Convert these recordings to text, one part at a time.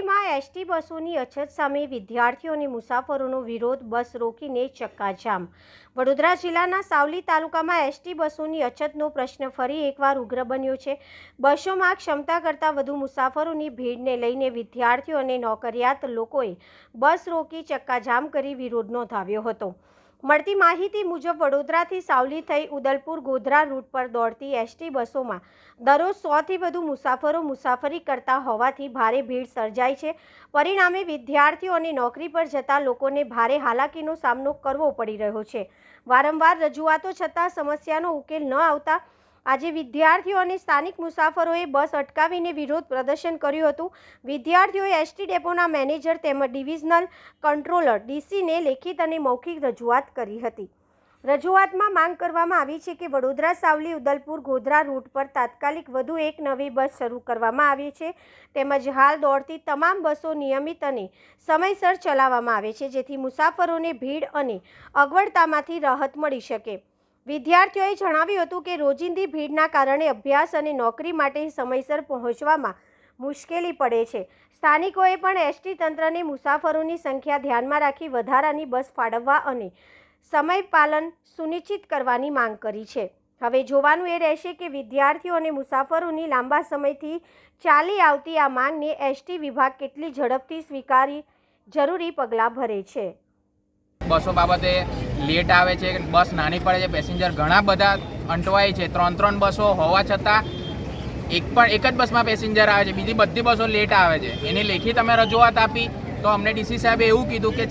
સાવલીમાં ST બસોની અછત સામે વિદ્યાર્થીઓ અને મુસાફરોનો વિરોધ, બસ રોકીને ચક્કાજામ। વડોદરા જિલ્લાના સાવલી તાલુકામાં એસટી બસોની અછતનો પ્રશ્ન ફરી એકવાર ઉગ્ર બન્યો છે। બસોમાં ક્ષમતા કરતાં વધુ મુસાફરોની ભીડને લઈને વિદ્યાર્થીઓ અને નોકરિયાત લોકોએ બસ રોકી ચક્કાજામ કરી વિરોધ નોંધાવ્યો હતો। મળતી માહિતી મુજબ વડોદરાથી સાવલી થઈ ઉદલપુર ગોધરા રૂટ પર દોડતી એસટી બસોમાં દરરોજ 100થી વધુ મુસાફરો મુસાફરી કરતા હોવાથી ભારે ભીડ સર્જાય છે। પરિણામે વિદ્યાર્થીઓ અને નોકરી પર જતા લોકોને ભારે હાલાકીનો સામનો કરવો પડી રહ્યો છે। વારંવાર રજૂઆતો છતાં સમસ્યાનો ઉકેલ ન આવતા આજે વિદ્યાર્થીઓ અને સ્થાનિક મુસાફરોએ બસ અટકાવીને વિરોધ પ્રદર્શન કર્યું હતું। વિદ્યાર્થીઓએ એસટી ડેપોના મેનેજર તેમજ ડિવિઝનલ કંટ્રોલર ડીસીને લેખિત અને મૌખિક રજૂઆત કરી હતી। રજૂઆતમાં માંગ કરવામાં આવી છે કે વડોદરા સાવલી ઉદલપુર ગોધરા રૂટ પર તાત્કાલિક વધુ એક નવી બસ શરૂ કરવામાં આવી છે તેમજ હાલ દોડતી તમામ બસો નિયમિત અને સમયસર ચલાવવામાં આવે છે જેથી મુસાફરોને ભીડ અને અગવડતામાંથી રાહત મળી શકે। વિદ્યાર્થીઓએ જણાવ્યું હતું કે રોજિંદી ભીડના કારણે અભ્યાસ અને નોકરી માટે સમયસર પહોંચવામાં મુશ્કેલી પડે છે। સ્થાનિકોએ પણ એસટી તંત્રને મુસાફરોની સંખ્યા ધ્યાનમાં રાખી વધારાની બસ ફાળવવા અને સમય પાલન સુનિશ્ચિત કરવાની માંગ કરી છે। હવે જોવાનું એ રહેશે કે વિદ્યાર્થીઓ અને મુસાફરોની લાંબા સમયથી ચાલી આવતી આ માંગને એસટી વિભાગ કેટલી ઝડપથી સ્વીકારી જરૂરી પગલાં ભરે છે। બસો બાબતે લેટ આવે છે, બસ નાની પડે છે, પેસેન્જર ઘણા બધા અંટવાય છે। 3 બસો હોવા છતાં એક જ બસમાં પેસેન્જર આવે છે, બીજી બધી બસો લેટ આવે છે। એની લેખિત અમે રજૂઆત આપી તો અમને ડીસી સાહેબે એવું કીધું કે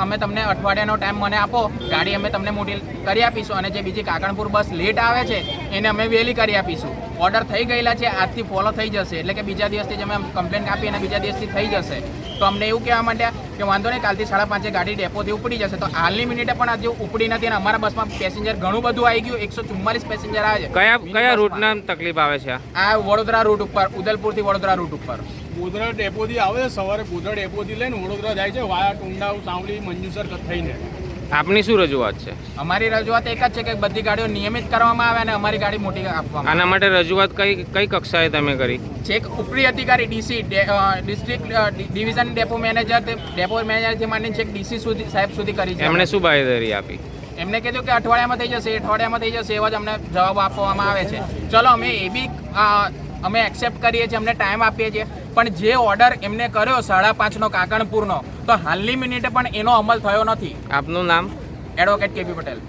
અમે તમને અઠવાડિયાનો ટાઈમ મને આપો, ગાડી અમે તમને મોટી કરી આપીશું અને જે બીજી કાકણપુર બસ લેટ આવે છે એને અમે વહેલી કરી આપીશું। ઓર્ડર થઈ ગયેલા છે, આજથી ફોલો થઈ જશે, એટલે કે બીજા દિવસથી જ અમે કમ્પ્લેન આપી અને બીજા દિવસથી થઈ જશે। તો અમને એવું કહેવા માંડ્યા કે વાંધો નહીં, કાલથી 5:30 ગાડી ડેપોથી ઉપડી જશે। તો હાલની મિનિટે પણ હજુ ઉપડી નથી અને અમારા બસમાં પેસેન્જર ઘણું બધું આવી ગયું, 144 પેસેન્જર આવે છે। કયા રૂટના તકલીફ આવે છે? આ વડોદરા રૂટ ઉપર, ઉદલપુરથી વડોદરા રૂટ ઉપર ગોધરા ડેપોથી આવે છે, સવારે ગોધરા ડેપોથી લઈને વડોદરા જાય છે વાયા ટુંડાવ, સાવલી, મંજુસર થઈને। આપની શું રજૂઆત છે? અમારી રજૂઆત એક જ છે કે બધી ગાડીઓ નિયમિત કરવામાં આવે અને અમારી ગાડી મોટી આપવામાં આના માટે રજૂઆત કઈ કક્ષાએ તમે કરી? છેક ઉપરી અધિકારી DC, district division depot manager, depot મેનેજરથી માંડીને છેક ડીસી સુધી સાહેબ સુધી કરી છે। એમણે શું બાંયધરી આપી? એમને કીધું કે અઠવાડિયામાં થઈ જશે, એવા જ અમને જવાબ આપવામાં આવે છે। ચલો અમે એ બી અમે એક્સેપ્ટ કરીએ છીએ, અમને ટાઈમ આપીએ છીએ, પણ જે ઓર્ડર એમને કર્યો 5:30નો કાકણપુરનો, તો હાલની મિનિટે પણ એનો અમલ થયો નથી। આપનું નામ? Advocate KP Patel.